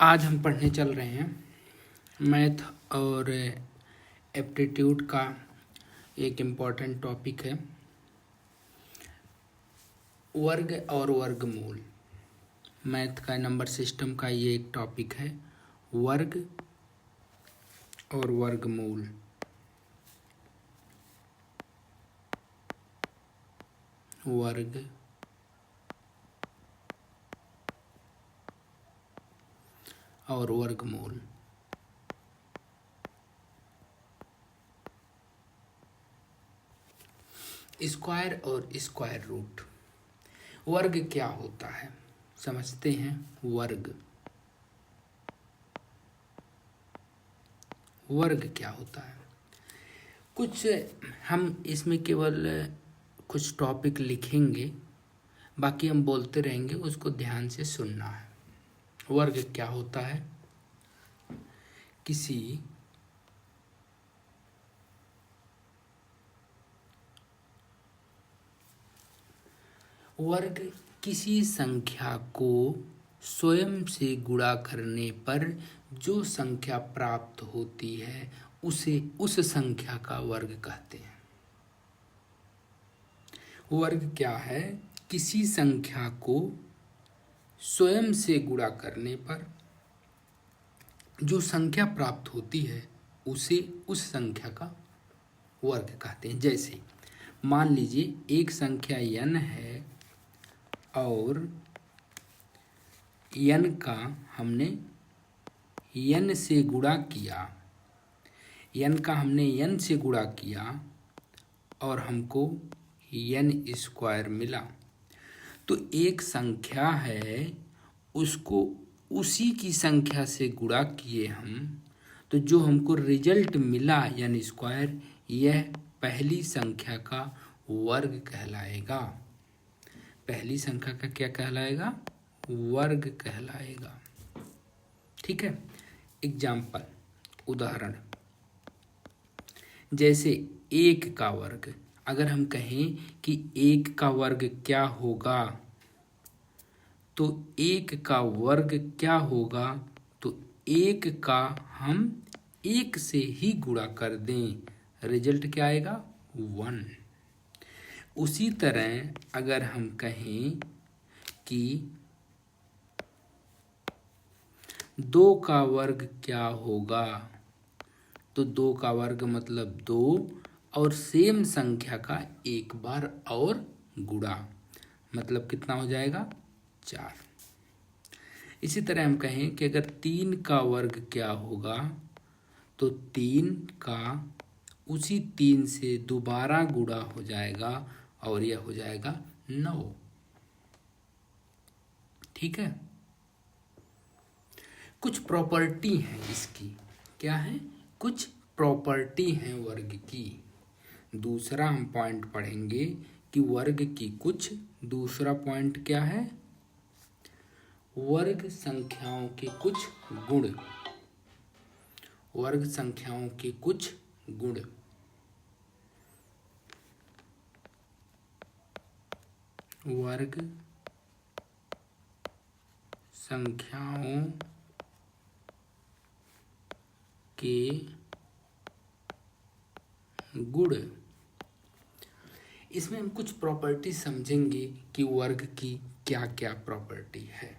आज हम पढ़ने चल रहे हैं मैथ और एप्टीट्यूड का एक इम्पॉर्टेंट टॉपिक है वर्ग और वर्गमूल। मैथ का नंबर सिस्टम का ये एक टॉपिक है वर्ग और वर्गमूल। वर्ग और वर्गमूल। स्क्वायर और स्क्वायर रूट। वर्ग क्या होता है समझते हैं। वर्ग क्या होता है। कुछ हम इसमें केवल कुछ टॉपिक लिखेंगे, बाकी हम बोलते रहेंगे, उसको ध्यान से सुनना है। वर्ग क्या होता है, किसी वर्ग किसी संख्या को स्वयं से गुणा करने पर जो संख्या प्राप्त होती है उसे उस संख्या का वर्ग कहते हैं। वर्ग क्या है, किसी संख्या को स्वयं से गुणा करने पर जो संख्या प्राप्त होती है उसे उस संख्या का वर्ग कहते हैं। जैसे मान लीजिए एक संख्या n है और n का हमने n से गुणा किया, n का हमने n से गुणा किया और हमको n स्क्वायर मिला। तो एक संख्या है, उसको उसी की संख्या से गुणा किए हम, तो जो हमको रिजल्ट मिला n स्क्वायर, यह पहली संख्या का वर्ग कहलाएगा। पहली संख्या का क्या कहलाएगा, वर्ग कहलाएगा। ठीक है। एग्जाम्पल, उदाहरण, जैसे एक का वर्ग। अगर हम कहें कि एक का वर्ग क्या होगा, तो एक का वर्ग क्या होगा, तो एक का हम एक से ही गुणा कर दें, रिजल्ट क्या आएगा, 1। उसी तरह अगर हम कहें कि 2 का वर्ग क्या होगा, तो 2 का वर्ग मतलब 2 और सेम संख्या का एक बार और गुणा, मतलब कितना हो जाएगा, 4। इसी तरह हम कहें कि अगर 3 का वर्ग क्या होगा, तो 3 का उसी 3 से दोबारा गुणा हो जाएगा और यह हो जाएगा 9। ठीक है। कुछ प्रॉपर्टी है इसकी, क्या है, कुछ प्रॉपर्टी है वर्ग की। दूसरा हम पॉइंट पढ़ेंगे कि वर्ग की कुछ, दूसरा पॉइंट क्या है, वर्ग संख्याओं के कुछ गुण। वर्ग संख्याओं के कुछ गुण। वर्ग संख्याओं के गुण। इसमें हम कुछ प्रॉपर्टी समझेंगे कि वर्ग की क्या क्या प्रॉपर्टी है।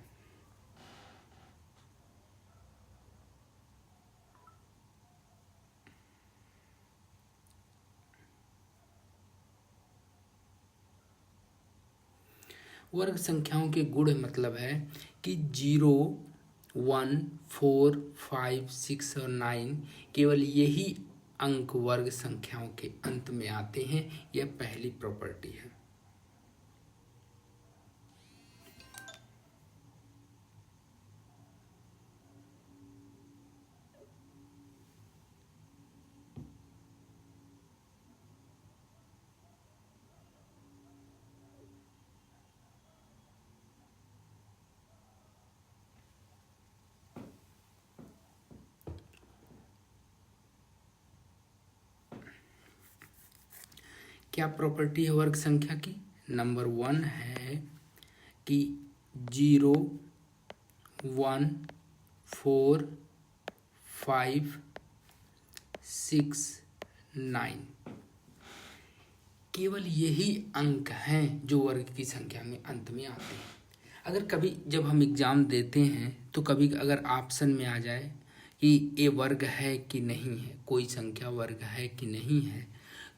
वर्ग संख्याओं के गुण मतलब है कि 0, 1, 4, 5, 6 और 9 केवल यही अंक वर्ग संख्याओं के अंत में आते हैं। यह पहली प्रॉपर्टी है। क्या प्रॉपर्टी है वर्ग संख्या की, नंबर 1 है कि 0, 1, 4 5 6 9। केवल यही अंक हैं जो वर्ग की संख्या में अंत में आते हैं। अगर कभी जब हम एग्ज़ाम देते हैं तो कभी अगर ऑप्शन में आ जाए कि ये वर्ग है कि नहीं है, कोई संख्या वर्ग है कि नहीं है,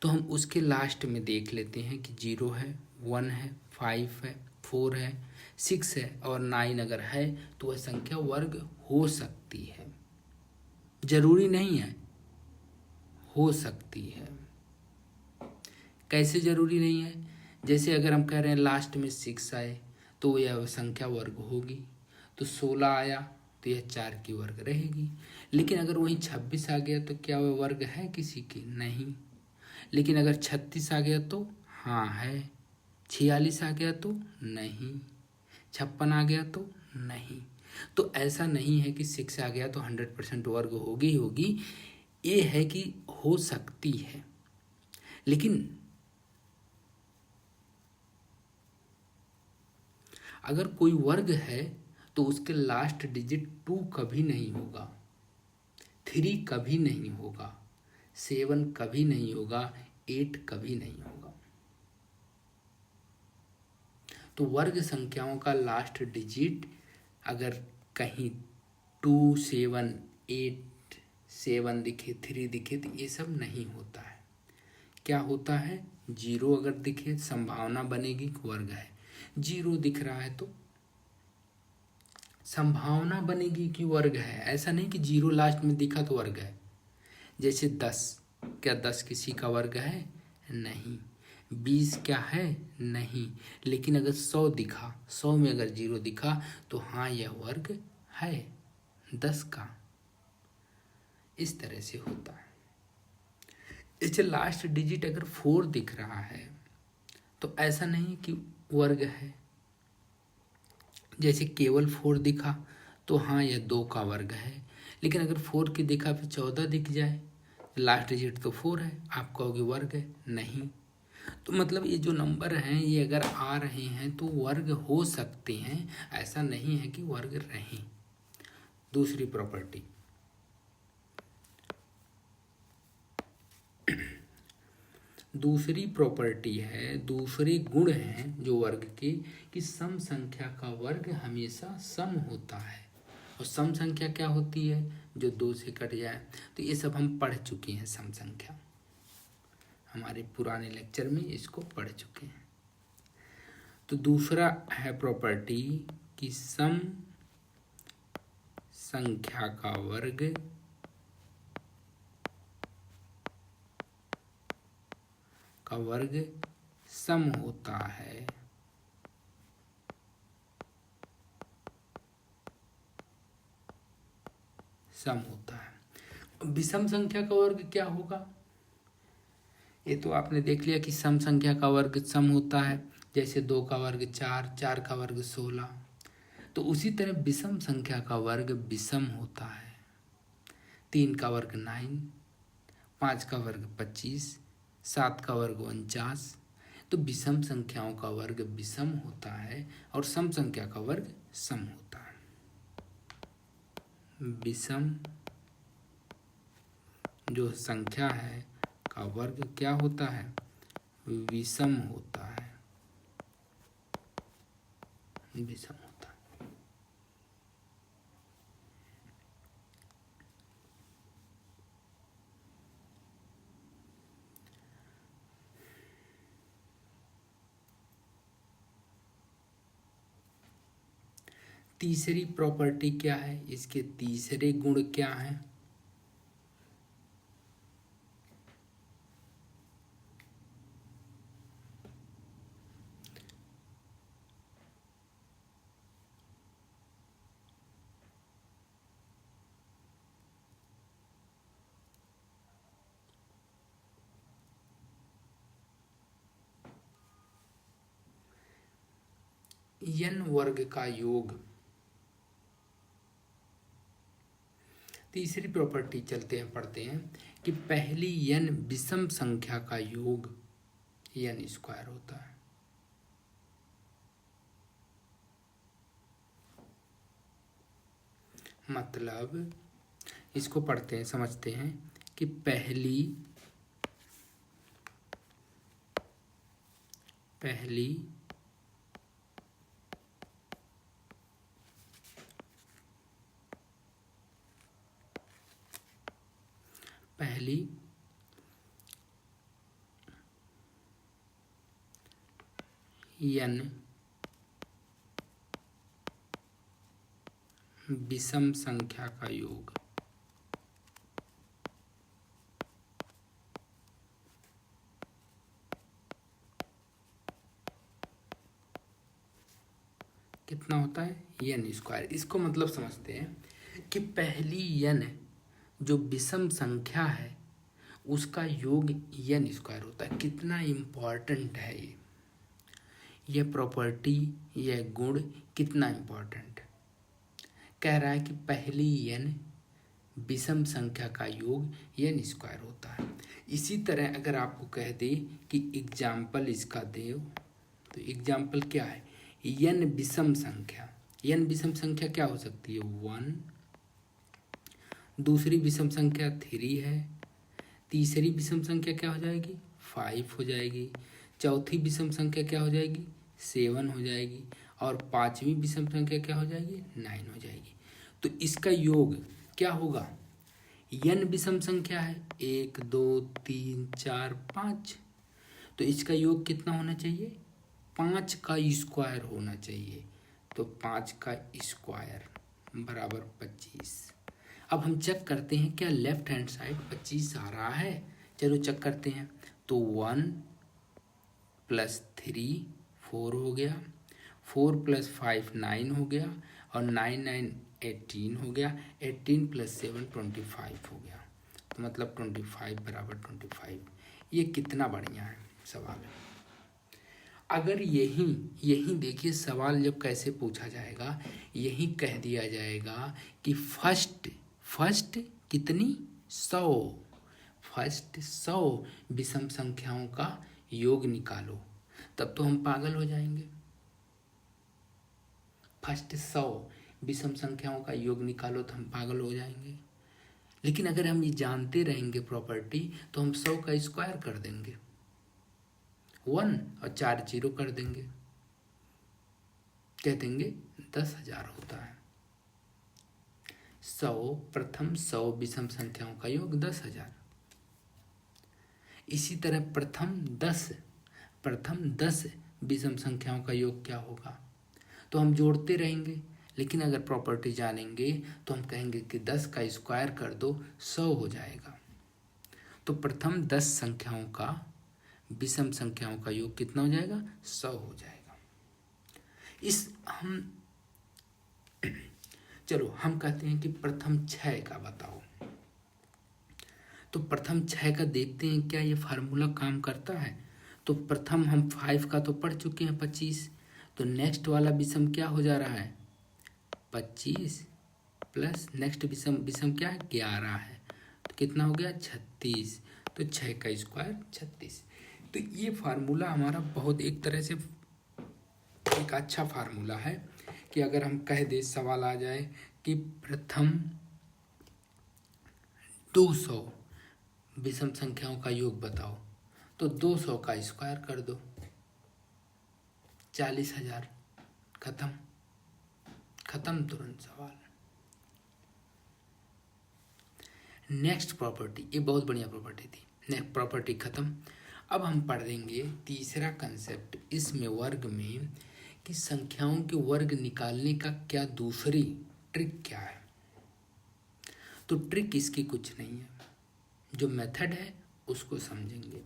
तो हम उसके लास्ट में देख लेते हैं कि 0 है, 1 है, 5 है, 4 है, 6 है और 9 अगर है तो वह संख्या वर्ग हो सकती है। जरूरी नहीं है, हो सकती है। कैसे जरूरी नहीं है? जैसे अगर हम कह रहे हैं लास्ट में 6 आए तो यह संख्या वर्ग होगी, तो 16 आया तो यह 4 की वर्ग रहेगी। लेकिन अगर वहीं 26 आ गया तो क्या वह वर्ग है किसी की? नहीं। लेकिन अगर 36 आ गया तो हाँ है, 46 आ गया तो नहीं, 56 आ गया तो नहीं। तो ऐसा नहीं है कि 6 आ गया तो 100% वर्ग होगी होगी, ये है कि हो सकती है। लेकिन अगर कोई वर्ग है तो उसके लास्ट डिजिट 2 कभी नहीं होगा, 3 कभी नहीं होगा, 7 कभी नहीं होगा, 8 कभी नहीं होगा। तो वर्ग संख्याओं का लास्ट डिजिट अगर कहीं 2 7 8 7 दिखे, 3 दिखे तो ये सब नहीं होता है। क्या होता है? 0 अगर दिखे संभावना बनेगी कि वर्ग है। 0 दिख रहा है तो संभावना बनेगी कि वर्ग है, ऐसा नहीं कि 0 लास्ट में दिखा तो वर्ग है। जैसे 10, क्या 10 किसी का वर्ग है? नहीं। 20 क्या है? नहीं। लेकिन अगर 100 दिखा, 100 में अगर 0 दिखा तो हाँ यह वर्ग है 10 का। इस तरह से होता है। इससे लास्ट डिजिट अगर 4 दिख रहा है तो ऐसा नहीं कि वर्ग है। जैसे केवल 4 दिखा तो हाँ यह 2 का वर्ग है। लेकिन अगर 4 की दिखा फिर 14 दिख जाए, लास्ट डिजिट तो 4 है, आप कहोगे वर्ग है, नहीं। तो मतलब ये जो नंबर हैं ये अगर आ रहे हैं तो वर्ग हो सकते हैं, ऐसा नहीं है कि वर्ग रहें। दूसरी प्रॉपर्टी, दूसरी प्रॉपर्टी है, दूसरे गुण हैं जो वर्ग के, कि सम संख्या का वर्ग हमेशा सम होता है। और सम संख्या क्या होती है? जो 2 से कट जाए। तो ये सब हम पढ़ चुके हैं, सम संख्या हमारे पुराने लेक्चर में इसको पढ़ चुके हैं। तो दूसरा है प्रॉपर्टी कि सम संख्या का वर्ग सम होता है। सम होता है। विषम संख्या का वर्ग क्या होगा? ये तो आपने देख लिया कि सम संख्या का वर्ग सम होता है। जैसे 2 का वर्ग 4, 4 का वर्ग 16। तो उसी तरह विषम संख्या का वर्ग विषम होता है। 3 का वर्ग 9, 5 का वर्ग 25, 7 का वर्ग 49। तो विषम संख्याओं का वर्ग विषम होता है और सम संख्या का वर्ग सम होता है। विषम जो संख्या है का वर्ग क्या होता है? विषम होता है, विषम होता है। तीसरी प्रॉपर्टी क्या है? इसके तीसरे गुण क्या हैं? n वर्ग का योग। तीसरी प्रॉपर्टी चलते हैं, पढ़ते हैं कि पहली n विषम संख्या का योग n स्क्वायर होता है। मतलब इसको पढ़ते हैं, समझते हैं कि पहली n विषम संख्या का योग कितना होता है, n स्क्वायर। इसको मतलब समझते हैं कि पहली n जो विषम संख्या है उसका योग n स्क्वायर होता है। कितना इम्पॉर्टेंट है यह प्रॉपर्टी, यह गुण कितना इम्पॉर्टेंट है। कह रहा है कि पहली n विषम संख्या का योग n स्क्वायर होता है। इसी तरह अगर आपको कह दे कि एग्जाम्पल इसका दे, तो एग्जाम्पल क्या है, n विषम संख्या। n विषम संख्या क्या हो सकती है, 1, दूसरी विषम संख्या 3 है, तीसरी विषम संख्या क्या हो जाएगी, 5 हो जाएगी, चौथी विषम संख्या क्या हो जाएगी, 7 हो जाएगी, और पांचवी विषम संख्या क्या हो जाएगी, 9 हो जाएगी। तो इसका योग क्या होगा, n विषम संख्या है, 1 2 3 4 5, तो इसका योग कितना होना चाहिए, 5 का स्क्वायर होना चाहिए। तो 5 का स्क्वायर बराबर 25। अब हम चेक करते हैं क्या लेफ्ट हैंड साइड 25 आ रहा है। चलो चेक करते हैं। तो 1 + 3 4 हो गया, 4 + 5 9 हो गया, और 9 9 18 हो गया, 18 + 7 25 हो गया। तो मतलब 25 बराबर 25। ये कितना बढ़िया है सवाल। अगर यही देखिए सवाल जब कैसे पूछा जाएगा, यही कह दिया जाएगा कि फर्स्ट कितनी 100, फर्स्ट 100 विषम संख्याओं का योग निकालो, तब तो हम पागल हो जाएंगे। फर्स्ट 100 विषम संख्याओं का योग निकालो तो हम पागल हो जाएंगे। लेकिन अगर हम ये जानते रहेंगे प्रॉपर्टी, तो हम 100 का स्क्वायर कर देंगे, 1 और 4 0 कर देंगे, कह देंगे 10,000 होता है। 100 प्रथम 100 विषम संख्याओं का योग 10,000। इसी तरह प्रथम 10 विषम संख्याओं का योग क्या होगा, तो हम जोड़ते रहेंगे। लेकिन अगर प्रॉपर्टी जानेंगे तो हम कहेंगे कि 10 का स्क्वायर कर दो, 100 हो जाएगा। तो प्रथम 10 संख्याओं का विषम संख्याओं का योग कितना हो जाएगा, 100 हो जाएगा। चलो हम कहते हैं कि प्रथम 6 का बताओ। तो प्रथम 6 का देखते हैं क्या ये फार्मूला काम करता है। तो प्रथम हम 5 का तो पढ़ चुके हैं 25, तो नेक्स्ट वाला विषम क्या हो जा रहा है, 25 प्लस नेक्स्ट विषम क्या है, 11 है, तो कितना हो गया 36। तो 6 का स्क्वायर 36। तो ये फार्मूला हमारा बहुत एक तरह से एक अच्छा फार्मूला है कि अगर हम कह दे, सवाल आ जाए कि प्रथम 200 विषम संख्याओं का योग बताओ, तो 200 का स्क्वायर कर दो, 40,000। खत्म तुरंत सवाल। नेक्स्ट प्रॉपर्टी, ये बहुत बढ़िया प्रॉपर्टी थी, नेक्स्ट प्रॉपर्टी खत्म। अब हम पढ़ देंगे तीसरा कंसेप्ट इसमें वर्ग में कि संख्याओं के वर्ग निकालने का क्या दूसरी ट्रिक क्या है। तो ट्रिक इसकी कुछ नहीं है, जो मेथड है उसको समझेंगे।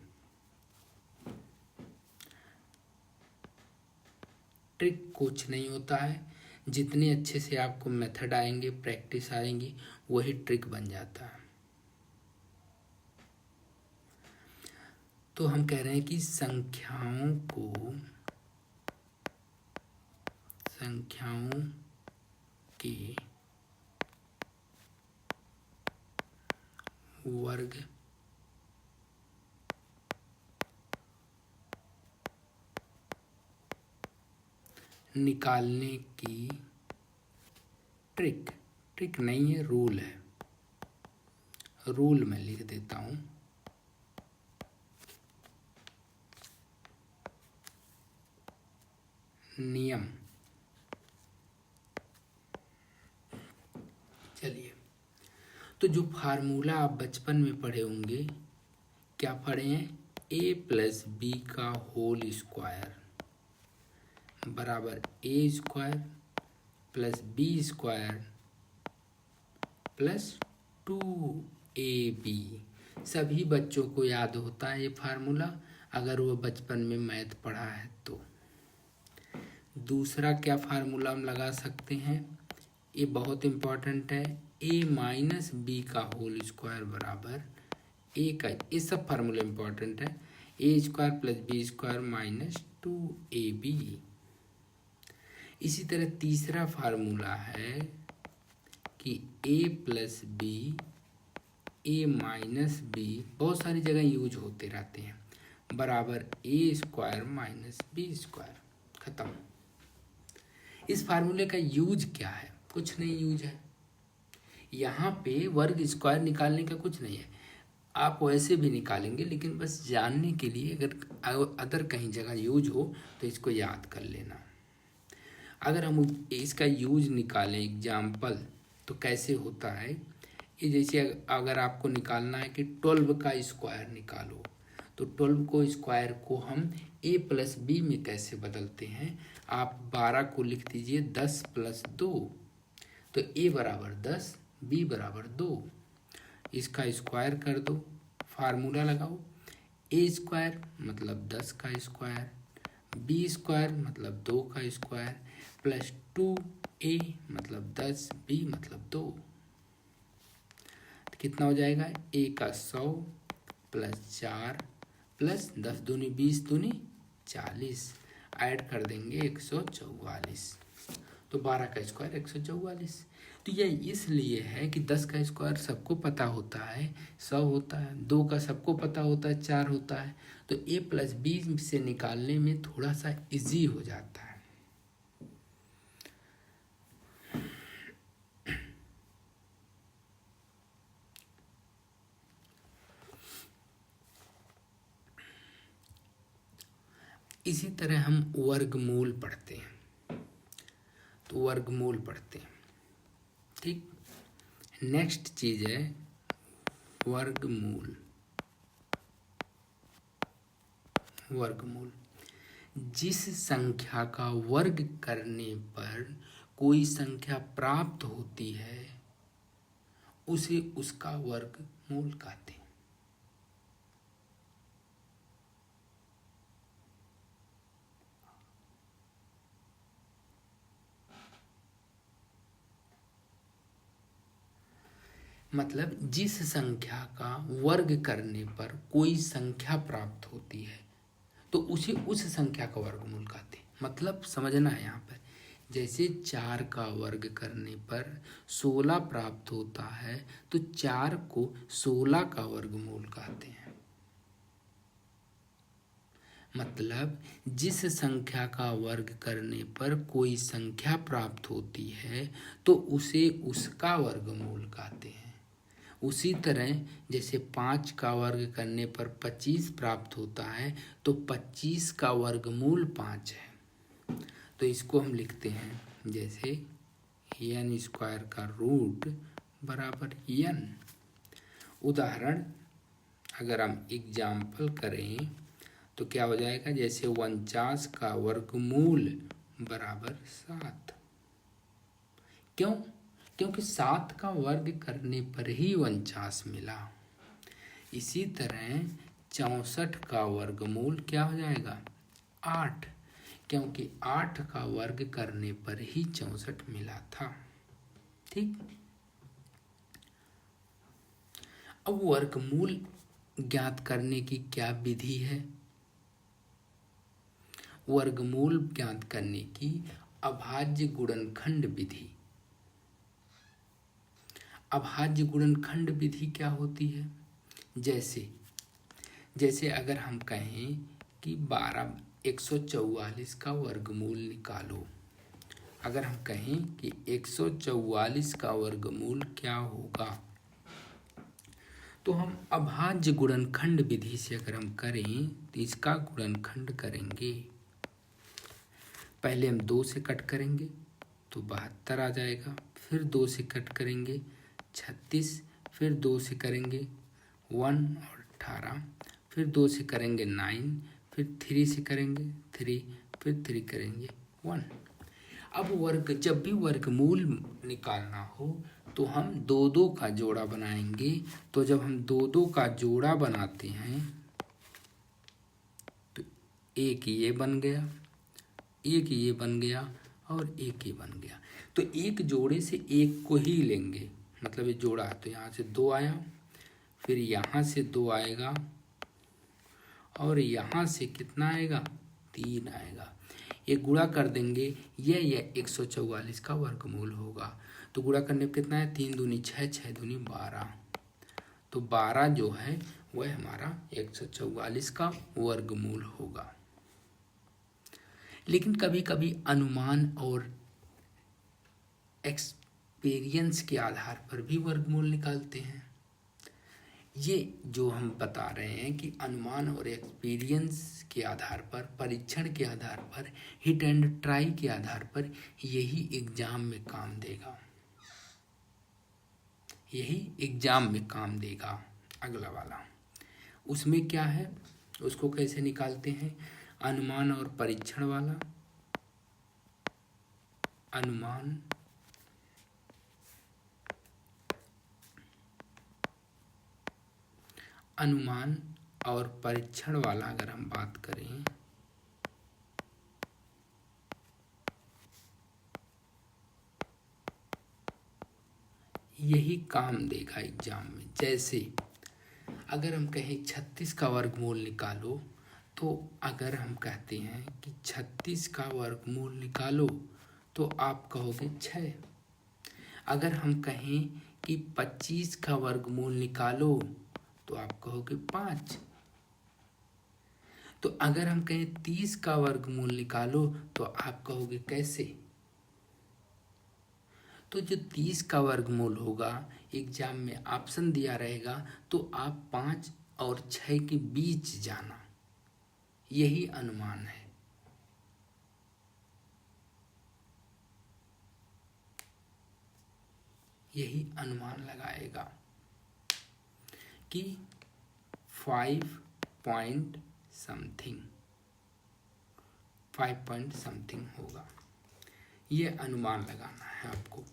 ट्रिक कुछ नहीं होता है, जितने अच्छे से आपको मेथड आएंगे, प्रैक्टिस आएंगी, वही ट्रिक बन जाता है। तो हम कह रहे हैं कि संख्याओं के वर्ग निकालने की ट्रिक ट्रिक नहीं है, रूल है। रूल मैं लिख देता हूँ। नियम। चलिए, तो जो फार्मूला आप बचपन में पढ़े होंगे, क्या पढ़े हैं? a+b का होल स्क्वायर बराबर a square plus b square plus 2ab। सभी बच्चों को याद होता है ये फार्मूला, अगर वो बचपन में मैथ पढ़ा है तो। दूसरा क्या फार्मूला हम लगा सकते हैं? ये बहुत इम्पॉर्टेंट है, a-b का होल स्क्वायर बराबर ए का, ये सब फार्मूला इम्पॉर्टेंट है, A square plus B square minus 2ab। इसी तरह तीसरा फार्मूला है कि a+b, a-b बहुत सारी जगह यूज होते रहते हैं, बराबर ए स्क्वायर माइनस बी स्क्वायर। खत्म। इस फार्मूले का यूज क्या है? कुछ नहीं यूज है। यहाँ पे वर्ग स्क्वायर निकालने का कुछ नहीं है, आप वैसे भी निकालेंगे, लेकिन बस जानने के लिए, अगर अदर कहीं जगह यूज हो तो इसको याद कर लेना। अगर हम इसका यूज निकालें एग्जाम्पल, तो कैसे होता है ये? जैसे अगर आपको निकालना है कि 12 का स्क्वायर निकालो, तो 12 को स्क्वायर को हम a+b में कैसे बदलते हैं? आप 12 को लिख दीजिए 10 + 2, तो a बराबर 10, b बराबर 2। इसका स्क्वायर कर दो, फार्मूला लगाओ। a स्क्वायर मतलब 10 का स्क्वायर, b स्क्वायर मतलब 2 का स्क्वायर, प्लस 2a मतलब 10, b मतलब 2। तो कितना हो जाएगा? a का 100 प्लस 4 प्लस 10 दूनी 20 दूनी 40, ऐड कर देंगे 144। तो 12 का स्क्वायर 144। तो यह इसलिए है कि 10 का स्क्वायर सबको पता होता है 100 होता है, 2 का सबको पता होता है 4 होता है, तो a+b से निकालने में थोड़ा सा इजी हो जाता है। इसी तरह हम वर्गमूल पढ़ते हैं, तो वर्गमूल पढ़ते हैं, ठीक। नेक्स्ट चीज है वर्गमूल। वर्गमूल जिस संख्या का वर्ग करने पर कोई संख्या प्राप्त होती है उसे उसका वर्गमूल कहते हैं। मतलब जिस संख्या का वर्ग करने पर कोई संख्या प्राप्त होती है तो उसे उस संख्या का वर्गमूल कहते हैं। मतलब समझना है यहाँ पर, जैसे 4 का वर्ग करने पर 16 प्राप्त होता है तो 4 को 16 का वर्गमूल कहते हैं। मतलब जिस संख्या का वर्ग करने पर कोई संख्या प्राप्त होती है तो उसे उसका वर्गमूल कहते हैं। उसी तरह जैसे 5 का वर्ग करने पर 25 प्राप्त होता है तो 25 का वर्गमूल 5 है। तो इसको हम लिखते हैं जैसे n स्क्वायर का रूट बराबर n। उदाहरण अगर हम एग्जाम्पल करें तो क्या हो जाएगा? जैसे 49 का वर्गमूल बराबर 7। क्यों? क्योंकि 7 का वर्ग करने पर ही 49 मिला। इसी तरह 64 का वर्गमूल क्या हो जाएगा? 8, क्योंकि 8 का वर्ग करने पर ही 64 मिला था, ठीक। अब वर्गमूल ज्ञात करने की क्या विधि है? वर्गमूल ज्ञात करने की अभाज्य गुणनखंड विधि। अभाज्य गुणनखंड विधि क्या होती है? जैसे अगर हम कहें कि 144 का वर्गमूल निकालो, अगर हम कहें कि 144 का वर्गमूल क्या होगा, तो हम अभाज्य गुणनखंड विधि से अगर हम करें तो इसका गुणनखंड करेंगे। पहले हम 2 से कट करेंगे तो 72 आ जाएगा, फिर 2 से कट करेंगे 36, फिर 2 से करेंगे 1 और 18, फिर 2 से करेंगे 9, फिर 3 से करेंगे 3, फिर 3 करेंगे 1। अब जब भी वर्गमूल निकालना हो तो हम 2-2 का जोड़ा बनाएंगे। तो जब हम 2-2 का जोड़ा बनाते हैं तो एक ये बन गया, एक ये बन गया और एक ये बन गया। तो एक जोड़े से एक को ही लेंगे, मतलब ये जोड़ा। तो यहाँ से 2 आया, फिर यहाँ से 2 आएगा और यहाँ से कितना आएगा, 3 आएगा। ये गुणा कर देंगे, यह 144 का वर्गमूल होगा। तो गुणा करने पर कितना है, 3 दूनी 6, 6 दूनी 12। तो 12 जो है वह हमारा 144 का वर्गमूल होगा। लेकिन कभी कभी अनुमान और एक्सपीरियंस के आधार पर भी वर्गमूल निकालते हैं। ये जो हम बता रहे हैं कि अनुमान और एक्सपीरियंस के आधार पर, परीक्षण के आधार पर, हिट एंड ट्राई के आधार पर यही एग्जाम में काम देगा, यही एग्जाम में काम देगा। अगला वाला उसमें क्या है, उसको कैसे निकालते हैं, अनुमान और परीक्षण वाला। अनुमान और परीक्षण वाला अगर हम बात करें, यही काम देगा एग्जाम में। जैसे अगर हम कहें 36 का वर्गमूल निकालो, तो अगर हम कहते हैं कि 36 का वर्गमूल निकालो तो आप कहोगे 6। अगर हम कहें कि 25 का वर्गमूल निकालो तो आप कहोगे 5। तो अगर हम कहें 30 का वर्गमूल निकालो तो आप कहोगे कैसे। तो जो 30 का वर्गमूल होगा, एग्जाम में ऑप्शन दिया रहेगा, तो आप 5 और 6 के बीच जाना, यही अनुमान है। यही अनुमान लगाएगा कि 5 पॉइंट समथिंग होगा। ये अनुमान लगाना है आपको।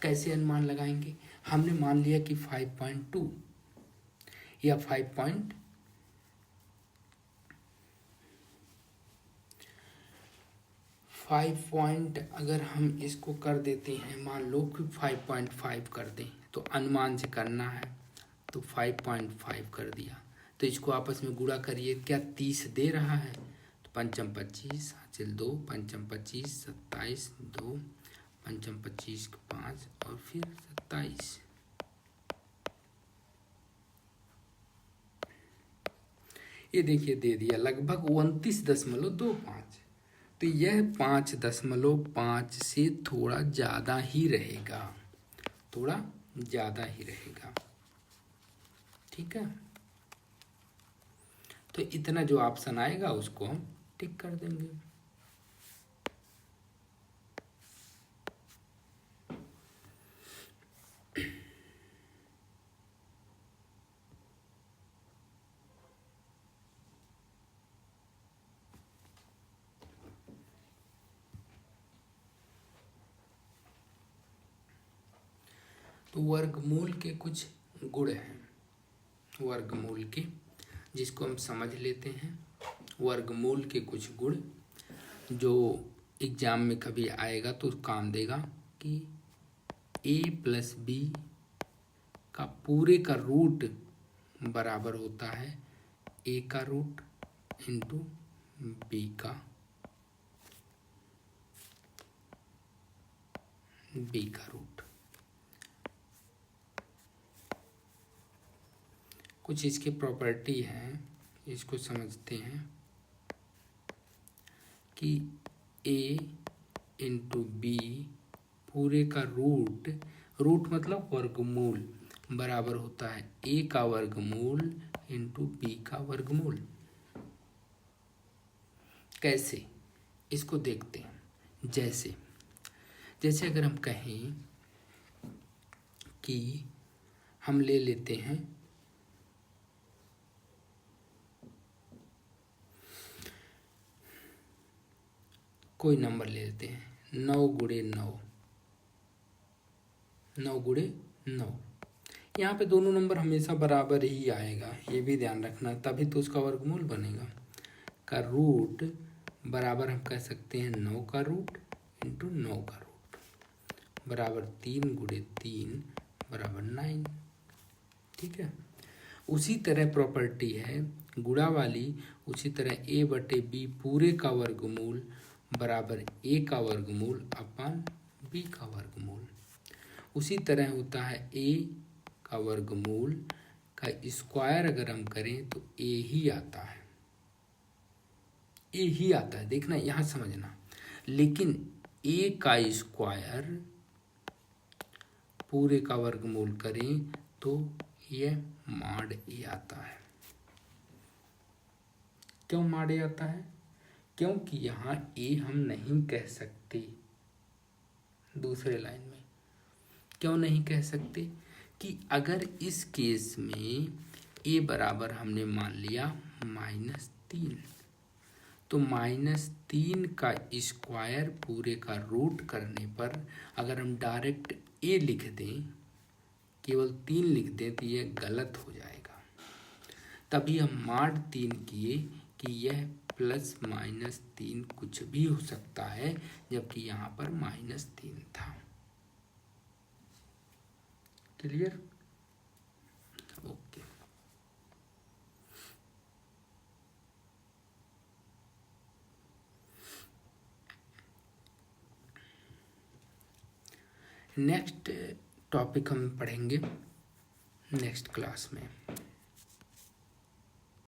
कैसे अनुमान लगाएंगे, हमने मान लिया कि 5.2 या 5 पॉइंट अगर हम इसको कर देते हैं, मान लो कि 5.5 कर दें, तो अनुमान से करना है तो 5.5 कर दिया। तो इसको आपस में गुणा करिए, क्या 30 दे रहा है, तो 5 25 हासिल 2, 5 25 27, 2 5 25 5 और फिर 27। ये देखिए दे दिया लगभग 29.25। तो यह 5.5 से थोड़ा ज़्यादा ही रहेगा, थोड़ा ज़्यादा ही रहेगा। ठीक है, तो इतना जो ऑप्शन आएगा उसको हम टिक कर देंगे। तो वर्गमूल के कुछ गुण हैं, वर्गमूल के, जिसको हम समझ लेते हैं। वर्गमूल के कुछ गुण जो एग्जाम में कभी आएगा तो काम देगा कि a+b का पूरे का रूट बराबर होता है a का रूट इंटू b का रूट। कुछ इसके प्रॉपर्टी हैं, इसको समझते हैं कि a इंटू बी पूरे का रूट, रूट मतलब वर्गमूल, बराबर होता है ए का वर्गमूल इंटू बी का वर्गमूल। कैसे, इसको देखते हैं। जैसे जैसे अगर हम कहें कि हम ले लेते हैं कोई नंबर ले लेते हैं 9 गुणे 9, 9 गुणे 9। यहाँ पे दोनों नंबर हमेशा बराबर ही आएगा, ये भी ध्यान रखना, तभी तो उसका वर्गमूल बनेगा। का रूट बराबर हम कह सकते हैं 9 का रूट इंटू 9 का रूट बराबर 3 गुणे 3 बराबर 9। ठीक है। उसी तरह प्रॉपर्टी है गुणा वाली, उसी तरह ए बटे बी पूरे का वर्गमूल बराबर ए का वर्गमूल अपन बी का वर्गमूल। उसी तरह होता है ए का वर्गमूल का स्क्वायर अगर हम करें तो ए ही आता है, ए ही आता है, देखना यहाँ समझना। लेकिन ए का स्क्वायर पूरे का वर्गमूल करें तो यह माड ए आता है। क्यों माड ए आता है? क्योंकि यहाँ ए हम नहीं कह सकते। दूसरे लाइन में क्यों नहीं कह सकते कि अगर इस केस में ए बराबर हमने मान लिया -3, तो -3 का स्क्वायर पूरे का रूट करने पर अगर हम डायरेक्ट ए लिख दें, केवल 3 लिख दें, तो यह गलत हो जाएगा। तभी हम माड 3 किए कि यह +-3 कुछ भी हो सकता है, जबकि यहाँ पर -3 था। क्लियर? ओके। नेक्स्ट टॉपिक हम पढ़ेंगे नेक्स्ट क्लास में।